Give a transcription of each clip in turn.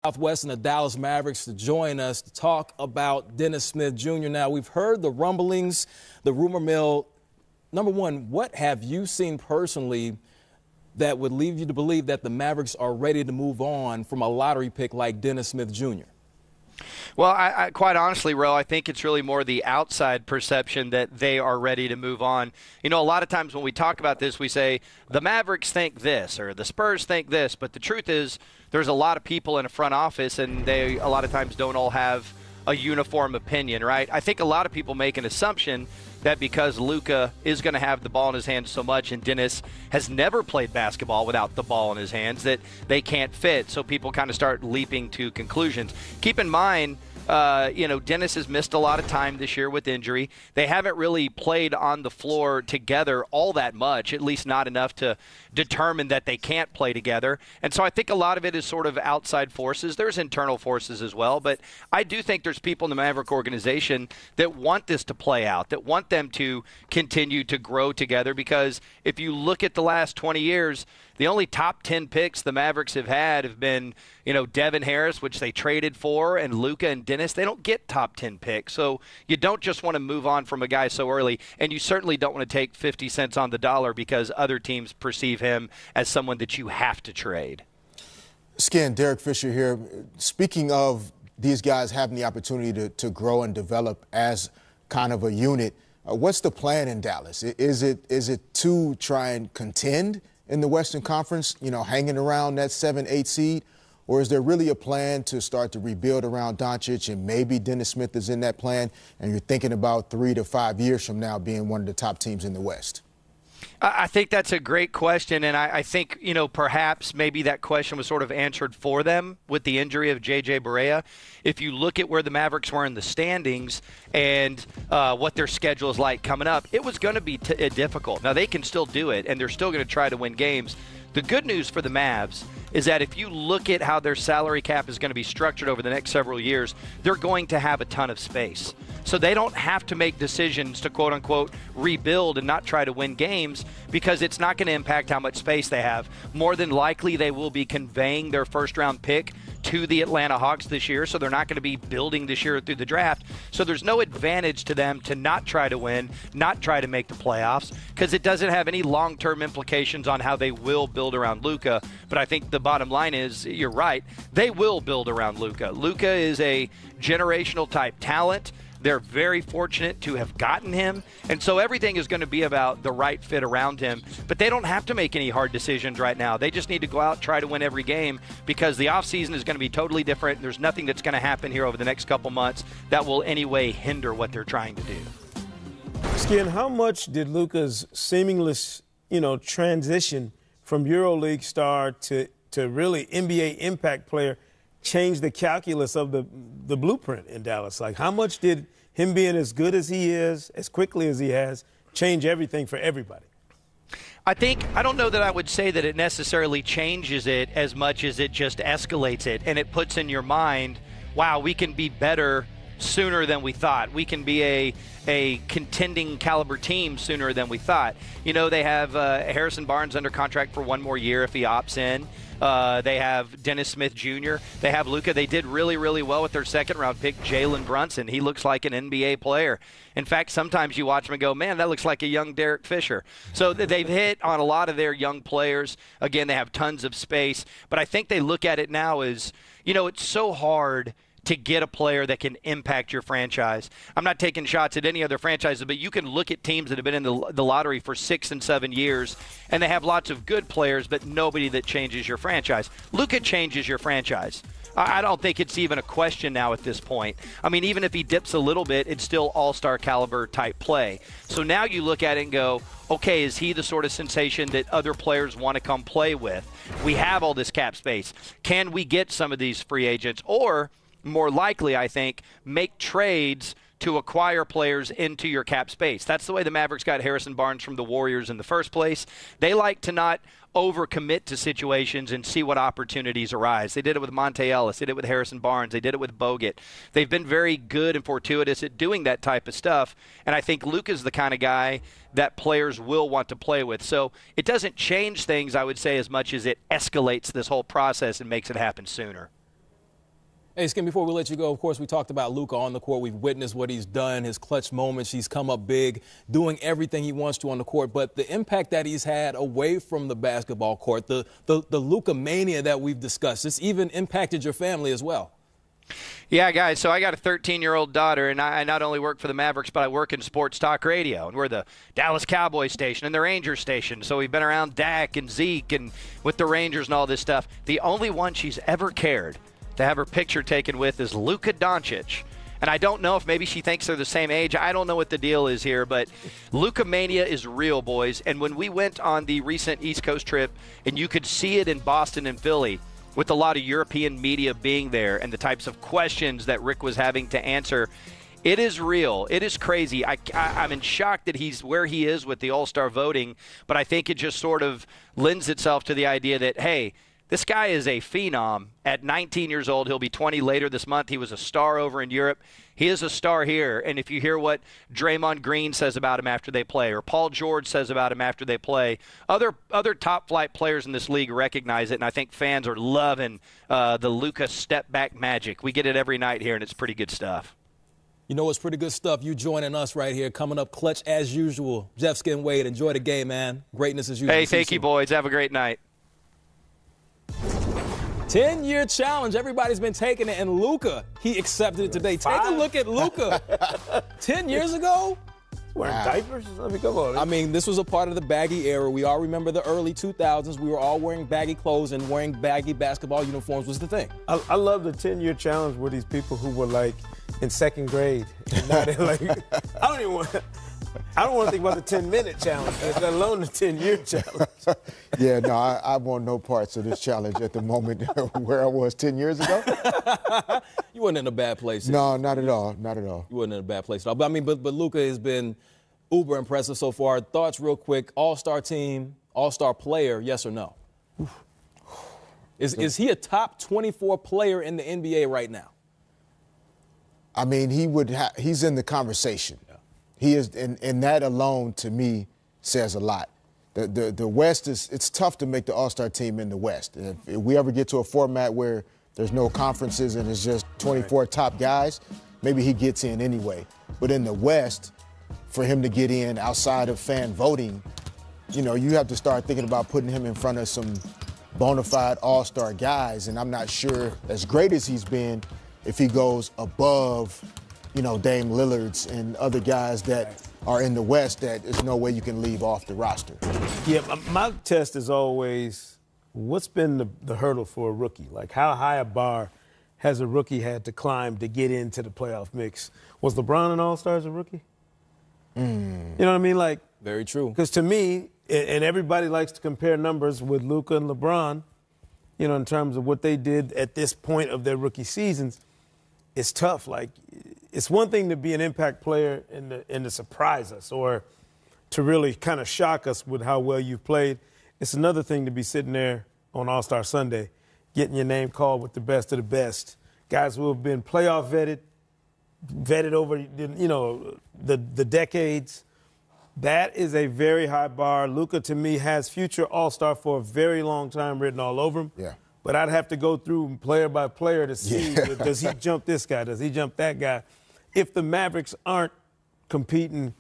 Southwest and the Dallas Mavericks to join us to talk about Dennis Smith Jr. Now, we've heard the rumblings, the rumor mill. Number one, what have you seen personally that would lead you to believe that the Mavericks are ready to move on from a lottery pick like Dennis Smith Jr.? Well, I quite honestly, Ro, I think it's really more the outside perception that they are ready to move on. You know, a lot of times when we talk about this, we say the Mavericks think this or the Spurs think this, but the truth is there's a lot of people in a front office, and they a lot of times don't all have a uniform opinion, right? I think a lot of people make an assumption that because Luka is going to have the ball in his hands so much and Dennis has never played basketball without the ball in his hands, that they can't fit. So people kind of start leaping to conclusions. Keep in mind, Dennis has missed a lot of time this year with injury. They haven't really played on the floor together all that much, at least not enough to determine that they can't play together. And so I think a lot of it is sort of outside forces. There's internal forces as well, but I do think there's people in the Maverick organization that want this to play out, that want them to continue to grow together, because if you look at the last 20 years, the only top 10 picks the Mavericks have been, Devin Harris, which they traded for, and Luka and Dennis. They don't get top 10 picks. So you don't just want to move on from a guy so early, and you certainly don't want to take 50 cents on the dollar because other teams perceive him as someone that you have to trade. Skin, Derek Fisher here. Speaking of these guys having the opportunity to grow and develop as kind of a unit, what's the plan in Dallas? Is it to try and contend in the Western Conference, hanging around that 7-8 seed? Or is there really a plan to start to rebuild around Doncic, and maybe Dennis Smith is in that plan, and you're thinking about 3 to 5 years from now being one of the top teams in the West? I think that's a great question, and I think, perhaps maybe that question was sort of answered for them with the injury of J.J. Barea. If you look at where the Mavericks were in the standings and what their schedule is like coming up, it was going to be difficult. Now, they can still do it, and they're still going to try to win games. The good news for the Mavs is that if you look at how their salary cap is going to be structured over the next several years, they're going to have a ton of space. So they don't have to make decisions to, quote-unquote, rebuild and not try to win games, because it's not going to impact how much space they have. More than likely, they will be conveying their first-round pick to the Atlanta Hawks this year, so they're not going to be building this year through the draft. So there's no advantage to them to not try to win, not try to make the playoffs, because it doesn't have any long-term implications on how they will build around Luka. But I think the bottom line is, you're right, they will build around Luka. Luka is a generational type talent. They're very fortunate to have gotten him, and so everything is going to be about the right fit around him. But they don't have to make any hard decisions right now. They just need to go out and try to win every game, because the offseason is going to be totally different. There's nothing that's going to happen here over the next couple months that will in any way hinder what they're trying to do. Skin, how much did Luka's seamless, transition from EuroLeague star to really NBA impact player change the calculus of the blueprint in Dallas? Like, how much did him being as good as he is, as quickly as he has, change everything for everybody? I don't know that I would say that it necessarily changes it as much as it just escalates it, and it puts in your mind, wow, we can be better sooner than we thought. We can be a contending caliber team sooner than we thought. They have Harrison Barnes under contract for 1 more year if he opts in. They have Dennis Smith Jr. They have Luka. They did really, really well with their second-round pick, Jalen Brunson. He looks like an NBA player. In fact, sometimes you watch him and go, man, that looks like a young Derek Fisher. So they've hit on a lot of their young players. Again, they have tons of space. But I think they look at it now as, it's so hard to get a player that can impact your franchise. I'm not taking shots at any other franchises, but you can look at teams that have been in the lottery for 6 and 7 years, and they have lots of good players, but nobody that changes your franchise. Luka changes your franchise. I don't think it's even a question now at this point. I mean, even if he dips a little bit, it's still all-star caliber type play. So now you look at it and go, okay, is he the sort of sensation that other players want to come play with? We have all this cap space. Can we get some of these free agents? Or more likely, I think, make trades to acquire players into your cap space. That's the way the Mavericks got Harrison Barnes from the Warriors in the first place. They like to not overcommit to situations and see what opportunities arise. They did it with Monte Ellis. They did it with Harrison Barnes. They did it with Bogut. They've been very good and fortuitous at doing that type of stuff, and I think Luka's the kind of guy that players will want to play with. So it doesn't change things, I would say, as much as it escalates this whole process and makes it happen sooner. Hey, Skin, before we let you go, of course, we talked about Luka on the court. We've witnessed what he's done, his clutch moments. He's come up big, doing everything he wants to on the court. But the impact that he's had away from the basketball court, the Luka mania that we've discussed, it's even impacted your family as well. Yeah, guys, so I got a 13-year-old daughter, and I not only work for the Mavericks, but I work in sports talk radio, and we're the Dallas Cowboys station and the Rangers station. So we've been around Dak and Zeke and with the Rangers and all this stuff. The only one she's ever cared to have her picture taken with is Luka Doncic. And I don't know if maybe she thinks they're the same age. I don't know what the deal is here, but Luka mania is real, boys. And when we went on the recent East Coast trip, and you could see it in Boston and Philly, with a lot of European media being there and the types of questions that Rick was having to answer, it is real. It is crazy. I'm in shock that he's where he is with the All-Star voting, but I think it just sort of lends itself to the idea that, hey, this guy is a phenom. At 19 years old, he'll be 20 later this month. He was a star over in Europe. He is a star here. And if you hear what Draymond Green says about him after they play, or Paul George says about him after they play, other top-flight players in this league recognize it, and I think fans are loving the Luka step-back magic. We get it every night here, and it's pretty good stuff. You know, it's pretty good stuff. You joining us right here, coming up clutch as usual. Jeff Skin Wade, enjoy the game, man. Greatness as usual. Hey, thank you, boys. Have a great night. 10-year challenge. Everybody's been taking it, and Luka, he accepted it today. Take a look at Luka. 10 years ago? Wearing diapers? I mean, come on. I mean, this was a part of the baggy era. We all remember the early 2000s. We were all wearing baggy clothes, and wearing baggy basketball uniforms was the thing. I love the 10-year challenge with these people who were, like, in second grade. And now they're like, I don't want to think about the 10-minute challenge, let alone the 10-year challenge. Yeah, no, I want no parts of this challenge at the moment where I was 10 years ago. You weren't in a bad place. No, not at all. Not at all. You weren't in a bad place at all. But, I mean, but Luka has been uber impressive so far. Thoughts real quick. All-star team, all-star player, yes or no? Is he a top 24 player in the NBA right now? I mean, he's in the conversation. Yeah. He is, and that alone, to me, says a lot. The West it's tough to make the All-Star team in the West. If we ever get to a format where there's no conferences and it's just 24 top guys, maybe he gets in anyway. But in the West, for him to get in outside of fan voting, you know, you have to start thinking about putting him in front of some bona fide all-star guys. And I'm not sure, as great as he's been, if he goes above, you know, Dame Lillard's and other guys that are in the West that there's no way you can leave off the roster. Yeah, my test is always, what's been the hurdle for a rookie? Like, how high a bar has a rookie had to climb to get into the playoff mix? Was LeBron an all-star as a rookie? You know what I mean? Like, very true. Because to me, and everybody likes to compare numbers with Luka and LeBron, you know, in terms of what they did at this point of their rookie seasons, it's tough. Like, it's one thing to be an impact player and to surprise us or to really kind of shock us with how well you've played. It's another thing to be sitting there on All-Star Sunday, getting your name called with the best of the best. Guys who have been playoff vetted over, you know, the decades. That is a very high bar. Luka, to me, has future All-Star for a very long time written all over him. Yeah. But I'd have to go through player by player to see, does he jump this guy? Does he jump that guy? If the Mavericks aren't competing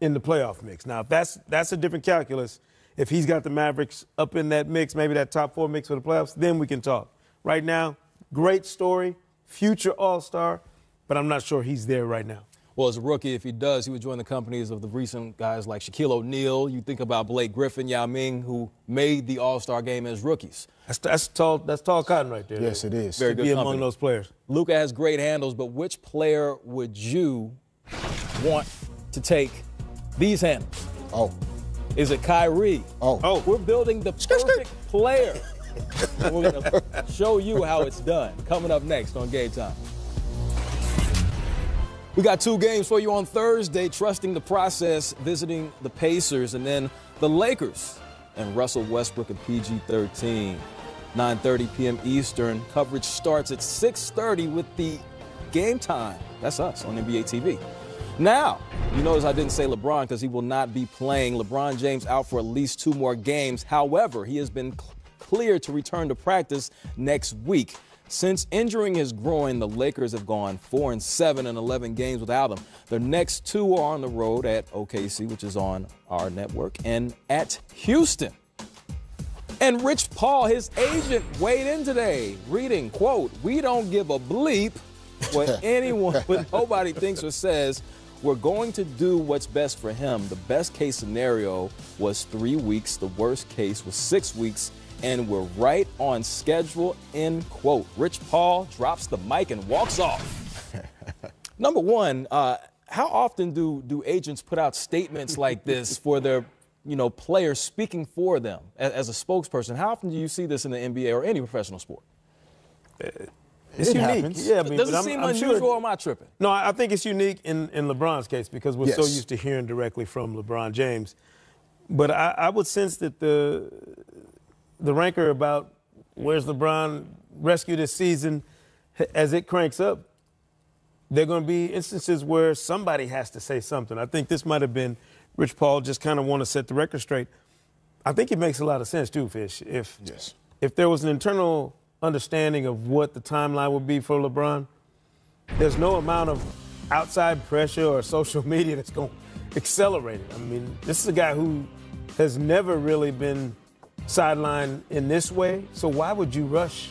in the playoff mix. Now, if that's a different calculus. If he's got the Mavericks up in that mix, maybe that top four mix for the playoffs, then we can talk. Right now, great story, future All-Star, but I'm not sure he's there right now. Well, as a rookie, if he does, he would join the companies of the recent guys like Shaquille O'Neal. You think about Blake Griffin, Yao Ming, who made the All-Star game as rookies. That's tall cotton right there. Yes, it is. Very good be company. among those players. Luka has great handles, but which player would you want to take these handles? Oh. Is it Kyrie? Oh. We're building the perfect player. We're going to show you how it's done. Coming up next on GameTime. We got two games for you on Thursday, trusting the process, visiting the Pacers, and then the Lakers and Russell Westbrook and PG-13. 9:30 p.m. Eastern. Coverage starts at 6:30 with the Game Time. That's us on NBA TV. Now, you notice I didn't say LeBron because he will not be playing. LeBron James out for at least 2 more games. However, he has been cleared to return to practice next week. Since injuring his groin, the Lakers have gone 4-7 in 11 games without him. Their next two are on the road at OKC, which is on our network, and at Houston. And Rich Paul, his agent, weighed in today, reading, quote, "We don't give a bleep what nobody thinks or says. We're going to do what's best for him. The best case scenario was 3 weeks. The worst case was 6 weeks. And we're right on schedule," end quote. Rich Paul drops the mic and walks off. Number one, how often do agents put out statements like this for their players speaking for them as a spokesperson? How often do you see this in the NBA or any professional sport? It's unique. Happens. Yeah, I mean, Does it seem unusual or am I tripping? No, I think it's unique in LeBron's case because we're so Yes. used to hearing directly from LeBron James. But I would sense that the rancor about where's LeBron rescue this season, as it cranks up, there are going to be instances where somebody has to say something. I think this might have been Rich Paul just kind of want to set the record straight. I think it makes a lot of sense, too, Fish. If there was an internal understanding of what the timeline would be for LeBron, there's no amount of outside pressure or social media that's going to accelerate it. I mean, this is a guy who has never really been sidelined in this way, so why would you rush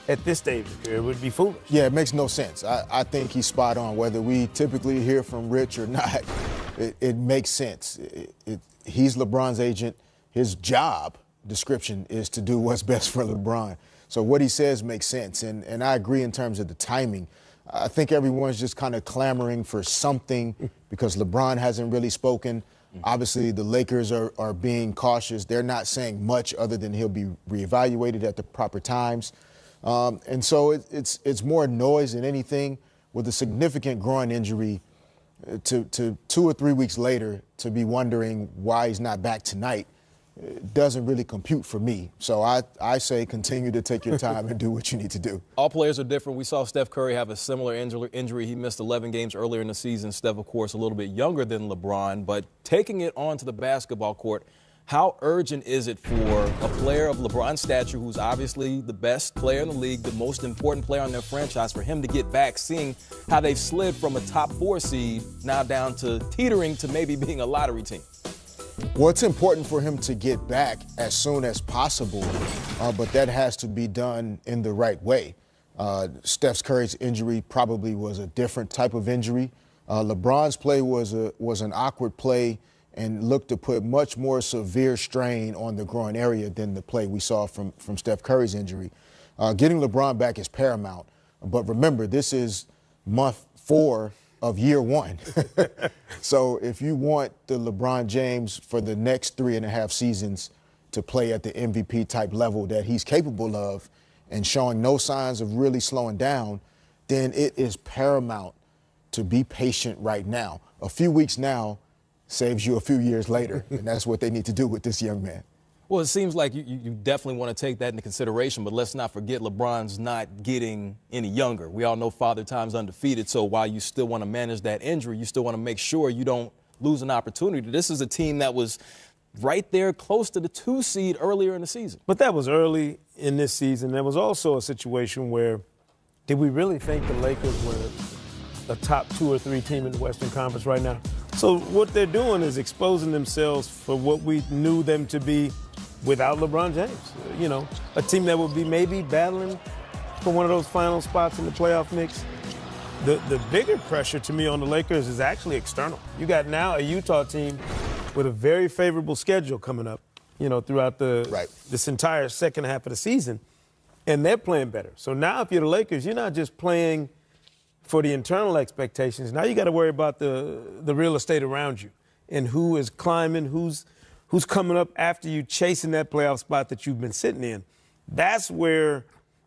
at this stage of the career? It would be foolish. Yeah, it makes no sense. I think he's spot on. Whether we typically hear from Rich or not, it makes sense. He's LeBron's agent. His job description is to do what's best for LeBron. So what he says makes sense, and I agree in terms of the timing. I think everyone's just kind of clamoring for something because LeBron hasn't really spoken. Obviously, the Lakers are being cautious. They're not saying much other than he'll be reevaluated at the proper times. And so it's more noise than anything. With a significant groin injury, to 2 or 3 weeks later to be wondering why he's not back tonight, it doesn't really compute for me. So I say continue to take your time and do what you need to do. All players are different. We saw Steph Curry have a similar injury. He missed 11 games earlier in the season. Steph, of course, a little bit younger than LeBron. But taking it onto the basketball court, how urgent is it for a player of LeBron's stature, who's obviously the best player in the league, the most important player on their franchise, for him to get back, seeing how they've slid from a top 4 seed now down to teetering to maybe being a lottery team? Well, it's important for him to get back as soon as possible, but that has to be done in the right way. Steph Curry's injury probably was a different type of injury. LeBron's play was an awkward play and looked to put much more severe strain on the groin area than the play we saw from Steph Curry's injury. Getting LeBron back is paramount, but remember, this is month 4 of year 1. So if you want the LeBron James for the next 3.5 seasons to play at the MVP type level that he's capable of and showing no signs of really slowing down, then it is paramount to be patient right now. A few weeks now saves you a few years later, and that's what they need to do with this young man. Well, it seems like you definitely want to take that into consideration, but let's not forget LeBron's not getting any younger. We all know Father Time's undefeated, so while you still want to manage that injury, you still want to make sure you don't lose an opportunity. This is a team that was right there close to the 2 seed earlier in the season. But that was early in this season. There was also a situation where, did we really think the Lakers were a top 2 or 3 team in the Western Conference right now? So what they're doing is exposing themselves for what we knew them to be without LeBron James. You know, a team that would be maybe battling for one of those final spots in the playoff mix. The bigger pressure to me on the Lakers is actually external. You got now a Utah team with a very favorable schedule coming up, throughout this entire second half of the season, and they're playing better. So now if you're the Lakers, you're not just playing for the internal expectations. Now you got to worry about the real estate around you and who is climbing, who's coming up after you, chasing that playoff spot that you've been sitting in. That's where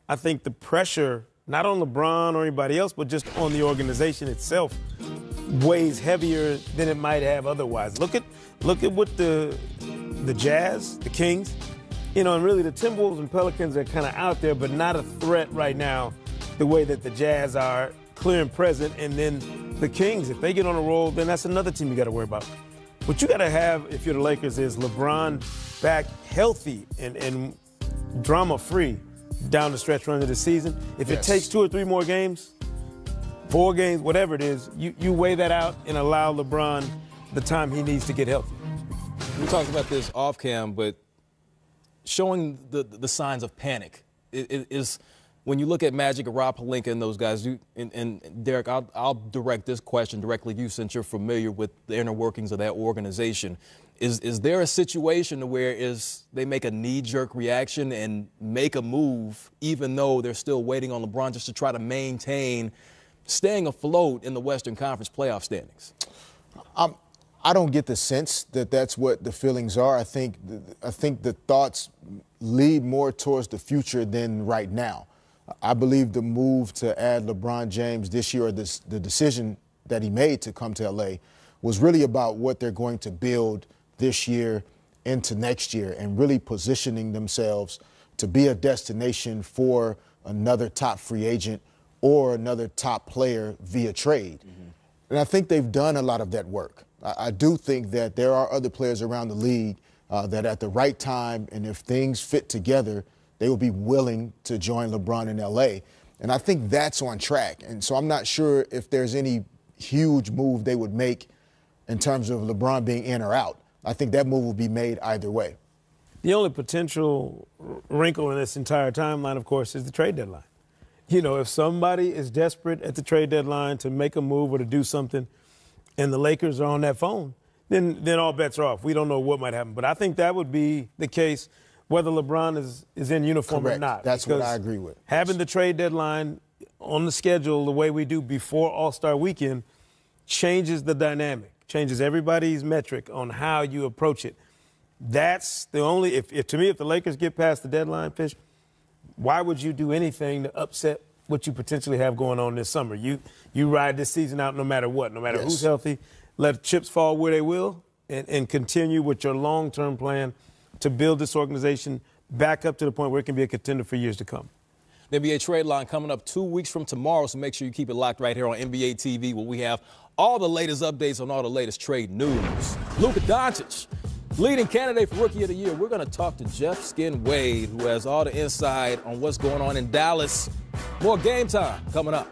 I think the pressure, not on LeBron or anybody else, but just on the organization itself, weighs heavier than it might have otherwise. Look at what the Jazz, the Kings, and really the Timberwolves and Pelicans are kind of out there, but not a threat right now the way that the Jazz are, clear and present. And then the Kings, if they get on a roll, then that's another team you got to worry about. What you got to have, if you're the Lakers, is LeBron back healthy and drama-free down the stretch run of the season. If Yes. it takes 2 or 3 more games, 4 games, whatever it is, you weigh that out and allow LeBron the time he needs to get healthy. We talked about this off cam, but showing the signs of panic is when you look at Magic and Rob Pelinka and those guys. And Derek, I'll direct this question directly to you since you're familiar with the inner workings of that organization. Is there a situation where they make a knee-jerk reaction and make a move even though they're still waiting on LeBron just to try to maintain staying afloat in the Western Conference playoff standings? I don't get the sense that that's what the feelings are. I think the thoughts lead more towards the future than right now. I believe the move to add LeBron James this year, or the decision that he made to come to LA, was really about what they're going to build this year into next year and really positioning themselves to be a destination for another top free agent or another top player via trade. Mm-hmm. And I think they've done a lot of that work. I do think that there are other players around the league that at the right time and if things fit together, they will be willing to join LeBron in LA. And I think that's on track. And so I'm not sure if there's any huge move they would make in terms of LeBron being in or out. I think that move will be made either way. The only potential wrinkle in this entire timeline, of course, is the trade deadline. You know, if somebody is desperate at the trade deadline to make a move or to do something and the Lakers are on that phone, then all bets are off. We don't know what might happen. But I think that would be the case whether LeBron is in uniform Correct. or not. That's what I agree with. Having the trade deadline on the schedule the way we do before All-Star Weekend changes the dynamic, changes everybody's metric on how you approach it. That's the only – if to me, if the Lakers get past the deadline, Fish, why would you do anything to upset what you potentially have going on this summer? You ride this season out no matter what, no matter Yes. who's healthy. Let chips fall where they will and continue with your long-term plan to build this organization back up to the point where it can be a contender for years to come. The NBA trade line coming up 2 weeks from tomorrow, so make sure you keep it locked right here on NBA TV where we have all the latest updates on all the latest trade news. Luka Doncic, leading candidate for Rookie of the Year. We're going to talk to Jeff Skin Wade, who has all the insight on what's going on in Dallas. More Game Time coming up.